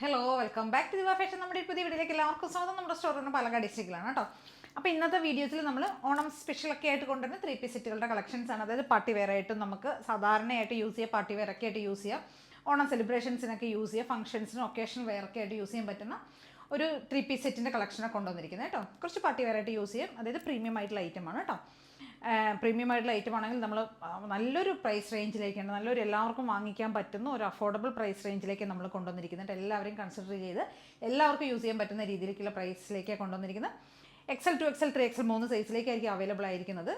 Hello welcome back to ദിവ fashion. നമ്മുടെ ഈ പുതിയ വീഡിയോയിലേക്ക് എല്ലാവർക്കും സ്വാഗതം. നമ്മുടെ സ്റ്റോറിന് പാലക്കാട് ഡിസ്ട്രിക്റ്റിലാണ് കേട്ടോ. അപ്പോൾ ഇന്നത്തെ വീഡിയോസിൽ നമ്മൾ ഓണം സ്പെഷ്യലൊക്കെ ആയിട്ട് കൊണ്ടുവരുന്ന 3 പീസ് സെറ്റുകളുടെ കളക്ഷൻസ് ആണ്. അതായത് പാർട്ടി വെയർ ആയിട്ടും നമുക്ക് സാധാരണയായിട്ട് യൂസ് ചെയ്യാം, പാർട്ടി വെയർ ഒക്കെ ആയിട്ട് യൂസ് ചെയ്യാം, ഓണം സെലിബ്രേഷൻസിനൊക്കെ യൂസ് ചെയ്യാം, ഫംഗ്ഷൻസിനും ഒക്കേഷൻ വെയർ ഒക്കെ ആയിട്ട് യൂസ് ചെയ്യാൻ പറ്റുന്ന ഒരു 3 പീസ് സെറ്റിൻ്റെ കളക്ഷനൊക്കെ കൊണ്ടുവന്നിരിക്കുന്നത് കേട്ടോ. കുറച്ച് പാർട്ടി വെയർ ആയിട്ട് യൂസ് ചെയ്യാം, അതായത് പ്രീമിയം ആയിട്ടുള്ള ഐറ്റമാണ് കേട്ടോ. പ്രീമിയം ആയിട്ടുള്ള ഐറ്റം ആണെങ്കിൽ നമ്മൾ നല്ലൊരു പ്രൈസ് റേഞ്ചിലേക്കാണ്, നല്ലൊരു എല്ലാവർക്കും വാങ്ങിക്കാൻ പറ്റുന്ന ഒരു അഫോർഡബിൾ പ്രൈസ് റേഞ്ചിലേക്ക് നമ്മൾ കൊണ്ടുവന്നിരിക്കുന്നുണ്ട്. എല്ലാവരെയും കൺസിഡർ ചെയ്ത് എല്ലാവർക്കും യൂസ് ചെയ്യാൻ പറ്റുന്ന രീതിയിലേക്കുള്ള പ്രൈസിലേക്കാണ് കൊണ്ടുവന്നിരിക്കുന്നത്. XL 2XL 3XL 3 സൈസിലേക്കായിരിക്കും അവൈലബിൾ ആയിരിക്കുന്നത്.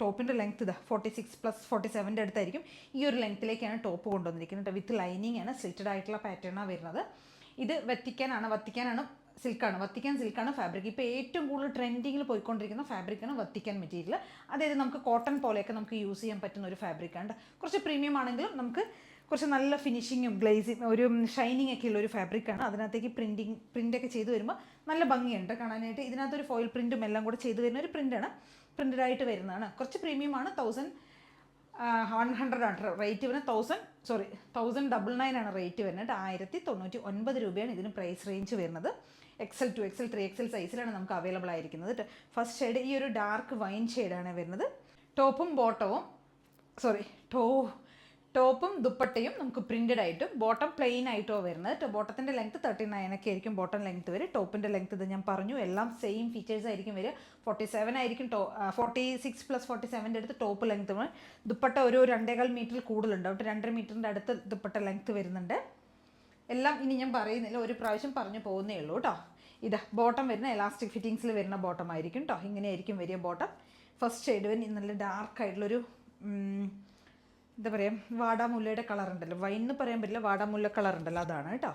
ടോപ്പിൻ്റെ ലെങ്ത് ഇത് 46+47 അടുത്തായിരിക്കും. ഈ ഒരു ലെങ്ത്തിലേക്കാണ് ടോപ്പ് കൊണ്ടുവന്നിരിക്കുന്നത്. വിത്ത് ലൈനിങ് ആണ്, സ്ലിറ്റഡ് ആയിട്ടുള്ള പാറ്റേണാണ് വരുന്നത്. ഇത് വത്തിക്കാനാണ് സിൽക്കാണ്, വത്തിക്കാൻ സിൽക്കാണ് ഫാബ്രിക്. ഇപ്പോൾ ഏറ്റവും കൂടുതൽ ട്രെൻഡിങ്ങിൽ പോയിക്കൊണ്ടിരിക്കുന്ന ഫാബ്രിക്കാണ് വത്തിക്കാൻ മെറ്റീരിയൽ. അതായത് നമുക്ക് കോട്ടൺ പോലെയൊക്കെ നമുക്ക് യൂസ് ചെയ്യാൻ പറ്റുന്ന ഒരു ഫാബ്രിക്കാണ്. കുറച്ച് പ്രീമിയം ആണെങ്കിലും നമുക്ക് കുറച്ച് നല്ല ഫിനിഷിങ്ങും ഗ്ലേസിങ് ഒരു ഷൈനിങ് ഒക്കെ ഉള്ള ഒരു ഫാബ്രിക്കാണ്. അതിനകത്തേക്ക് പ്രിൻ്റൊക്കെ ചെയ്ത് വരുമ്പോൾ നല്ല ഭംഗിയുണ്ട് കാണാനായിട്ട്. ഇതിനകത്തൊരു ഫോയിൽ പ്രിൻറ്റും എല്ലാം കൂടെ ചെയ്ത് വരുന്ന ഒരു പ്രിൻ്റാണ്, പ്രിൻ്റഡായിട്ട് വരുന്നതാണ്. കുറച്ച് പ്രീമിയമാണ്. 1100 ആണ് റേറ്റ് വരുന്നത്. 1099 ആണ് റേറ്റ് വരുന്നത്. 1099 രൂപയാണ് ഇതിന് പ്രൈസ് റേഞ്ച് വരുന്നത്. XL 2XL 3XL സൈസിലാണ് നമുക്ക് അവൈലബിൾ ആയിരിക്കുന്നത്. ഫസ്റ്റ് ഷെയ്ഡ് ഈ ഒരു ഡാർക്ക് വൈൻ ഷെയ്ഡാണ് വരുന്നത്. ടോപ്പും ദുപ്പട്ടയും നമുക്ക് പ്രിൻറ്റഡ് ആയിട്ടും ബോട്ടം പ്ലെയിൻ ആയിട്ടോ വരുന്നത്. ബോട്ടത്തിൻ്റെ ലെങ്ത്ത് 39 ഒക്കെ ആയിരിക്കും ബോട്ടം ലെങ്ത്ത് വരും. ടോപ്പിൻ്റെ ലെങ്ത്ത് ഇത് ഞാൻ പറഞ്ഞു, എല്ലാം സെയിം ഫീച്ചേഴ്സ് ആയിരിക്കും വരിക. 47 ആയിരിക്കും 46+47 അടുത്ത് ടോപ്പ് ലെങ്ത്ത്. ദുപ്പട്ട ഒരു 2.25 മീറ്റർ കൂടുതലുണ്ട്, അവിടെ 2.5 മീറ്ററിൻ്റെ അടുത്ത് ദുപ്പട്ട ലെങ്ത്ത് വരുന്നുണ്ട്. എല്ലാം ഇനി ഞാൻ പറയുന്നില്ല, ഒരു പ്രാവശ്യം പറഞ്ഞു പോകുന്നേ ഉള്ളൂ കേട്ടോ. ഇതാ ബോട്ടം വരുന്ന എലാസ്റ്റിക് ഫിറ്റിങ്സിൽ വരുന്ന ബോട്ടം ആയിരിക്കും കേട്ടോ. ഇങ്ങനെയായിരിക്കും വരിക ബോട്ടം. ഫസ്റ്റ് ഷെയ്ഡ് വരുന്ന നല്ല ഡാർക്ക് ആയിട്ടുള്ളൊരു എന്താ പറയുക, വാടാമുല്ലയുടെ കളർ ഉണ്ടല്ലോ, വൈൻ എന്ന് പറയാൻ പറ്റില്ല, വാടാമുല്ല കളർ ഉണ്ടല്ലോ, അതാണ് കേട്ടോ.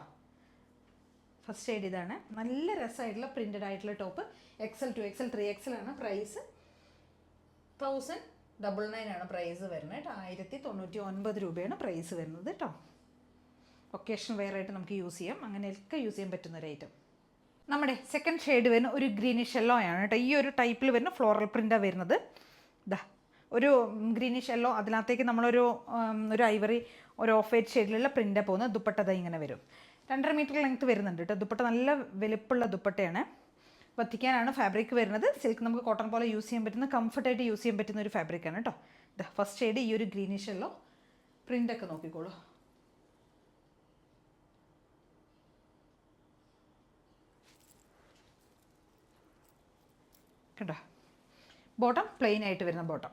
ഫസ്റ്റ് ഷെയ്ഡ് ഇതാണ്. നല്ല രസമായിട്ടുള്ള പ്രിൻറ്റഡ് ആയിട്ടുള്ള ടോപ്പ്. XL 2XL 3XL ആണ് പ്രൈസ്. 1099 ആണ് പ്രൈസ് വരുന്നത് കേട്ടോ. 1099 രൂപയാണ് പ്രൈസ് വരുന്നത് കേട്ടോ. ഒക്കേഷൻ വെയർ ആയിട്ട് നമുക്ക് യൂസ് ചെയ്യാം, അങ്ങനെയൊക്കെ യൂസ് ചെയ്യാൻ പറ്റുന്ന ഒരു ഐറ്റം. നമ്മുടെ സെക്കൻഡ് ഷെയ്ഡ് വരുന്ന ഒരു ഗ്രീനിഷ് യെല്ലോ ആണ് കേട്ടോ. ഈ ഒരു ടൈപ്പിൽ വരുന്ന ഫ്ലോറൽ പ്രിൻ്റാണ് വരുന്നത്. ഇതാ ഒരു ഗ്രീനിഷ് യെല്ലോ, അതിനകത്തേക്ക് നമ്മളൊരു ഐവറി, ഒരു ഓഫ് വൈറ്റ് ഷെയ്ഡിലുള്ള പ്രിൻ്റാണ് പോകുന്നത്. ദുപ്പട്ട ഇങ്ങനെ വരും. 2.5 മീറ്റർ ലെങ്ത്ത് വരുന്നുണ്ട് കേട്ടോ. ദുപ്പട്ട നല്ല വലുപ്പമുള്ള ദുപ്പട്ടയാണ്. വത്തിക്കാനാണ് ഫാബ്രിക് വരുന്നത്. സിൽക്ക് നമുക്ക് കോട്ടൺ പോലെ യൂസ് ചെയ്യാൻ പറ്റുന്ന, കംഫർട്ടായിട്ട് യൂസ് ചെയ്യാൻ പറ്റുന്ന ഒരു ഫാബ്രിക്കാണ് കേട്ടോ. ഇതാ ഫസ്റ്റ് ഷെയ്ഡ് ഈ ഒരു ഗ്രീനിഷ് യെല്ലോ. പ്രിൻ്റൊക്കെ നോക്കിക്കോളൂ. കേട്ടോ, ബോട്ടം പ്ലെയിൻ ആയിട്ട് വരുന്ന ബോട്ടം.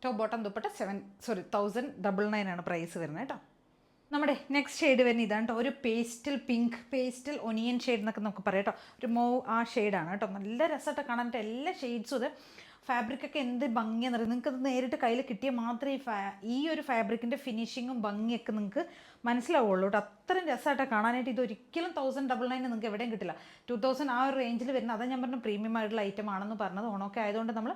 ടോപ്പ് ബോട്ടം ദുപ്പട്ട 1099 ആണ് പ്രൈസ് വരുന്നത് കേട്ടോ. നമ്മുടെ നെക്സ്റ്റ് ഷെയ്ഡ് വരുന്ന ഇതാണ് കേട്ടോ. ഒരു പേസ്റ്റൽ ഒനിയൻ ഷെയ്ഡ് എന്നൊക്കെ നമുക്ക് പറയാം കേട്ടോ. ഒരു ആ ഷെയ്ഡാണ് കേട്ടോ. നല്ല രസമായിട്ട് കാണാനായിട്ട് എല്ലാ ഷെയ്ഡ്സും ഇത്. ഫാബ്രിക്കൊക്കെ എന്ത് ഭംഗിയാണെന്ന് അറിയാം. നിങ്ങൾക്കത് നേരിട്ട് കയ്യിൽ കിട്ടിയാൽ മാത്രമേ ഈ ഒരു ഫാബ്രിക്കിൻ്റെ ഫിനിഷിങ്ങും ഭംഗിയൊക്കെ നിങ്ങൾക്ക് മനസ്സിലാവുള്ളൂ കേട്ടോ. അത്രയും രസമായിട്ടാണ് കാണാനായിട്ട്. ഇതൊരിക്കലും 1099 നിങ്ങൾക്ക് എവിടെയും കിട്ടില്ല. 2000 ആ ഒരു റേഞ്ചിൽ വരുന്ന, അതാണ് ഞാൻ പറഞ്ഞ പ്രീമിയം ആയിട്ടുള്ള ഐറ്റം ആണെന്ന് പറഞ്ഞത്. ഓണമൊക്കെ ആയതുകൊണ്ട് നമ്മൾ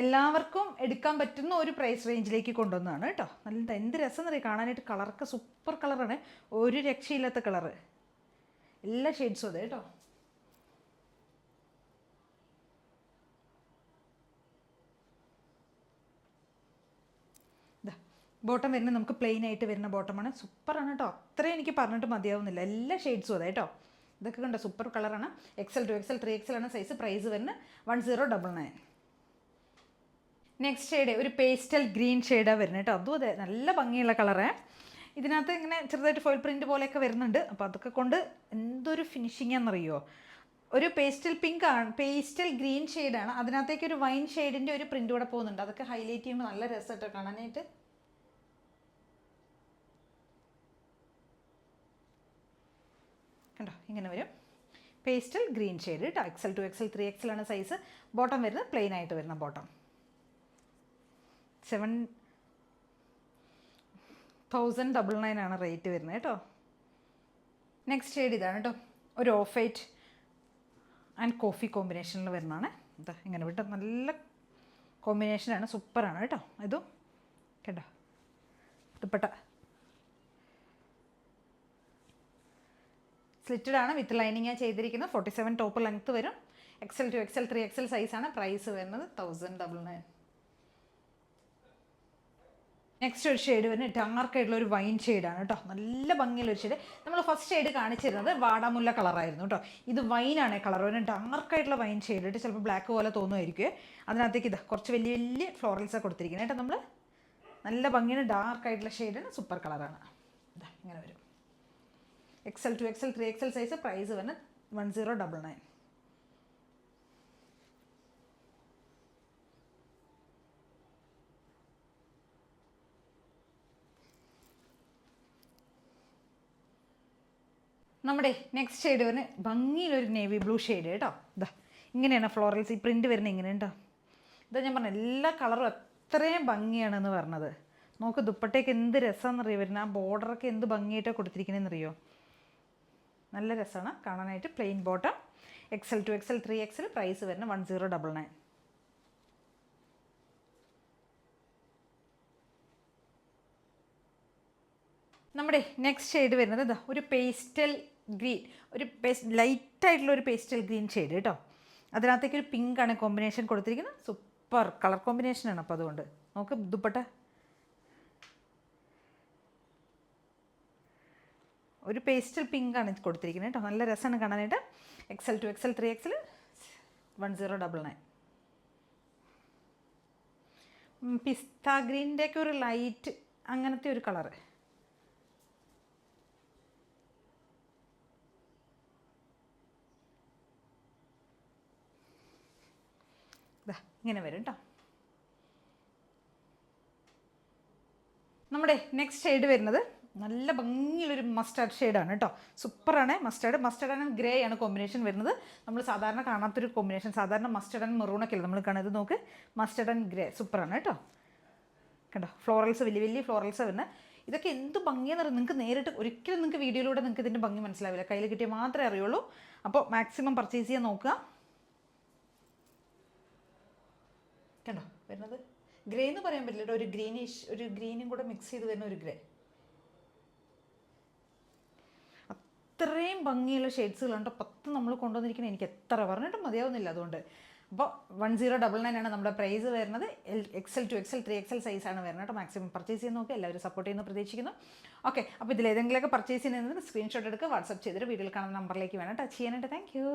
എല്ലാവർക്കും എടുക്കാൻ പറ്റുന്ന ഒരു പ്രൈസ് റേഞ്ചിലേക്ക് കൊണ്ടുവന്നതാണ് കേട്ടോ. നല്ല എന്ത് രസം എന്നറിയാം കാണാനായിട്ട്. കളറൊക്കെ സൂപ്പർ കളറാണ്, ഒരു രക്ഷയില്ലാത്ത കളറ്. എല്ലാ ഷെയ്ഡ്സും അതെ കേട്ടോ. ബോട്ടം വരുന്നത് നമുക്ക് പ്ലെയിൻ ആയിട്ട് വരുന്ന ബോട്ടമാണ്. സൂപ്പറാണ് കേട്ടോ. അത്രയും എനിക്ക് പറഞ്ഞിട്ട് മതിയാവുന്നില്ല. എല്ലാ ഷെയ്ഡ്സും അതെ കേട്ടോ. ഇതൊക്കെ കണ്ടോ, സൂപ്പർ കളറാണ്. XL 2XL 3XL ആണ് സൈസ്. പ്രൈസ് വരുന്നത് 1099. നെക്സ്റ്റ് ഷെയ്ഡ് ഒരു പേസ്റ്റൽ ഗ്രീൻ ഷെയ്ഡാണ് വരുന്നത് കേട്ടോ. അതും അതെ നല്ല ഭംഗിയുള്ള കളറ്. ഇതിനകത്ത് ഇങ്ങനെ ചെറുതായിട്ട് ഫോയിൽ പ്രിൻറ്റ് പോലെയൊക്കെ വരുന്നുണ്ട്. അപ്പോൾ അതൊക്കെ കൊണ്ട് എന്തൊരു ഫിനിഷിങ്ങാണെന്നറിയോ. ഒരു പേസ്റ്റൽ ഗ്രീൻ ഷെയ്ഡാണ്. അതിനകത്തേക്ക് ഒരു വൈൻ ഷെയ്ഡിൻ്റെ ഒരു പ്രിൻ്റ് കൂടെ പോകുന്നുണ്ട്. അതൊക്കെ ഹൈലൈറ്റ് ചെയ്യുമ്പോൾ നല്ല രസമായിട്ട് കാണാനായിട്ട്. കണ്ടോ, ഇങ്ങനെ വരും. പേസ്റ്റൽ ഗ്രീൻ ഷെയ്ഡ് കേട്ടോ. XL 2XL 3XL ആണ് സൈസ്. ബോട്ടം വരുന്നത് പ്ലെയിൻ ആയിട്ട് വരുന്ന ബോട്ടം. 1099 ആണ് റേറ്റ് വരുന്നത് കേട്ടോ. നെക്സ്റ്റ് ഷെയ്ഡ് ഇതാണ് കേട്ടോ. ഒരു ഓഫ് വൈറ്റ് ആൻഡ് കോഫി കോമ്പിനേഷനിൽ വരുന്നതാണ്. ഇതാ ഇങ്ങനെ വിട്ടോ, നല്ല കോമ്പിനേഷനാണ്, സൂപ്പറാണ് കേട്ടോ. ഇതും കേട്ടോ. ദുപ്പട്ട സ്ലിറ്റഡ് ആണ്, വിത്ത് ലൈനിങ്ങാണ് ചെയ്തിരിക്കുന്നത്. 47 ടോപ്പ് ലെങ്ത്ത് വരും. XL 2XL 3XL സൈസാണ്. പ്രൈസ് വരുന്നത് 1099. നെക്സ്റ്റ് ഒരു ഷെയ്ഡ് വരുന്നത് ഡാർക്കായിട്ടുള്ള ഒരു വൈൻ ഷെയ്ഡാണ് കേട്ടോ. നല്ല ഭംഗിയുള്ളൊരു ഷെയ്ഡ്. നമ്മൾ ഫസ്റ്റ് ഷെയ്ഡ് കാണിച്ചിരുന്നത് വാടാമുല്ല കളറായിരുന്നു കേട്ടോ. ഇത് വൈനാണ് കളർ, ഒരു ഡാർക്കായിട്ടുള്ള വൈൻ ഷെയ്ഡ് ഇട്ട് ചിലപ്പോൾ ബ്ലാക്ക് പോലെ തോന്നുമായിരിക്കും. അതിനകത്തേക്ക് ഇത് കുറച്ച് വലിയ വലിയ ഫ്ലോറൽസാണ് കൊടുത്തിരിക്കുന്നത് കേട്ടോ. നമ്മൾ നല്ല ഭംഗിയാണ്, ഡാർക്കായിട്ടുള്ള ഷെയ്ഡാണ്, സൂപ്പർ കളറാണ്. ഇതാ ഇങ്ങനെ വരും. XL 2XL 3XL size. Price വരുന്നത് 1099. നമ്മുടെ നെക്സ്റ്റ് ഷെയ്ഡ് വരുന്നത് ഭംഗിയിലൊരു നേവി ബ്ലൂ ഷെയ്ഡ് കേട്ടോ. ഇതാ ഇങ്ങനെയാണ് ഫ്ലോറൽസ്, ഈ പ്രിൻറ്റ് വരുന്നത് ഇങ്ങനെ കേട്ടോ. ഇതാ ഞാൻ പറഞ്ഞ എല്ലാ കളറും അത്രയും ഭംഗിയാണെന്ന് പറഞ്ഞത്. നോക്ക് ദുപ്പട്ടയ്ക്ക് എന്ത് രസമാണെന്നറിയോ വരുന്നത്. ആ ബോർഡറൊക്കെ എന്ത് ഭംഗിയായിട്ടാണ് കൊടുത്തിരിക്കണമെന്നറിയോ. നല്ല രസമാണ് കാണാനായിട്ട്. Plain bottom. XL 2XL 3XL. Price വരുന്നത് 1099. നമ്മുടെ നെക്സ്റ്റ് ഷെയ്ഡ് വരുന്നത് ഇതാ ഒരു പേസ്റ്റൽ ഗ്രീൻ, ഒരു ലൈറ്റായിട്ടുള്ള ഒരു പേസ്റ്റൽ ഗ്രീൻ ഷെയ്ഡ് കേട്ടോ. അതിനകത്തേക്ക് ഒരു പിങ്കാണ് കോമ്പിനേഷൻ കൊടുത്തിരിക്കുന്നത്. സൂപ്പർ കളർ കോമ്പിനേഷനാണ്. അപ്പോൾ അതുകൊണ്ട് നമുക്ക് ദുപ്പട്ട ഒരു പേസ്റ്റൽ പിങ്കാണ് കൊടുത്തിരിക്കുന്നത് കേട്ടോ. നല്ല രസമാണ് കാണാനായിട്ട്. XL 2XL 3XL. 1099. പിസ്ത ഗ്രീനിൻ്റെയൊക്കെ ഒരു ലൈറ്റ് അങ്ങനത്തെ ഒരു കളറ്. ഇങ്ങനെ വരും കേട്ടോ. നമ്മുടെ നെക്സ്റ്റ് ഷെയ്ഡ് വരുന്നത് നല്ല ഭംഗിയുള്ളൊരു മസ്റ്റാർഡ് ഷെയ്ഡാണ് കേട്ടോ. സൂപ്പറാണ്. മസ്റ്റാർഡ് ആൻഡ് ഗ്രേ ആണ് കോമ്പിനേഷൻ വരുന്നത്. നമ്മൾ സാധാരണ കാണാത്തൊരു കോമ്പിനേഷൻ. സാധാരണ മസ്റ്റാർഡ് ആൻഡ് മെറൂണൊക്കെ അല്ല നമ്മൾ കാണുന്നത്. നോക്ക്, മസ്റ്റാർഡ് ആൻഡ് ഗ്രേ സൂപ്പറാണ് കേട്ടോ. കണ്ടോ ഫ്ലോറൽസ്, വലിയ വലിയ ഫ്ലോറൽസ് വരുന്നത്. ഇതൊക്കെ എന്ത് ഭംഗിയെന്ന് പറയുന്നത് നിങ്ങൾക്ക് നേരിട്ട് ഒരിക്കലും നിങ്ങൾക്ക് വീഡിയോയിലൂടെ നിങ്ങൾക്ക് ഇതിൻ്റെ ഭംഗി മനസ്സിലാവില്ല. കയ്യിൽ കിട്ടിയാൽ മാത്രമേ അറിയുള്ളൂ. അപ്പോൾ മാക്സിമം പർച്ചേസ് ചെയ്യാൻ നോക്കുക. കണ്ടോ വരുന്നത് ഗ്രേ എന്ന് പറയാൻ പറ്റില്ല, ഒരു ഗ്രീനിഷ്, ഒരു ഗ്രീനും കൂടെ മിക്സ് ചെയ്ത് വരുന്ന ഒരു ഗ്രേ. അത്രയും ഭംഗിയുള്ള ഷെയ്ഡ്സുകളുണ്ട്. 10 നമ്മൾ കൊണ്ടുവന്നിരിക്കുന്നത് എനിക്ക് എത്ര പറഞ്ഞിട്ടും മതിയാവുന്നില്ല. അതുകൊണ്ട് അപ്പോൾ 1099 ആണ് നമ്മുടെ പ്രൈസ് വരുന്നത്. XL 2XL 3XL സൈസാണ് വരുന്നത് കേട്ടോ. മാക്സിമം പർച്ചേസ് ചെയ്യാൻ നോക്കുക. എല്ലാവരും സപ്പോർട്ട് ചെയ്യുന്നു പ്രതീക്ഷിക്കുന്നു. ഓക്കെ, അപ്പോൾ ഇതിലേതെങ്കിലുമൊക്കെ പർച്ചേസ് ചെയ്യുന്നതിന് സ്ക്രീൻഷോട്ട് എടുക്കുക, വാട്സപ്പ് ചെയ്തിട്ട് വീഡിയോയിൽ കാണുന്ന നമ്പറിലേക്ക് വേണം ടച്ച് ചെയ്യാനായിട്ട്. Thank you.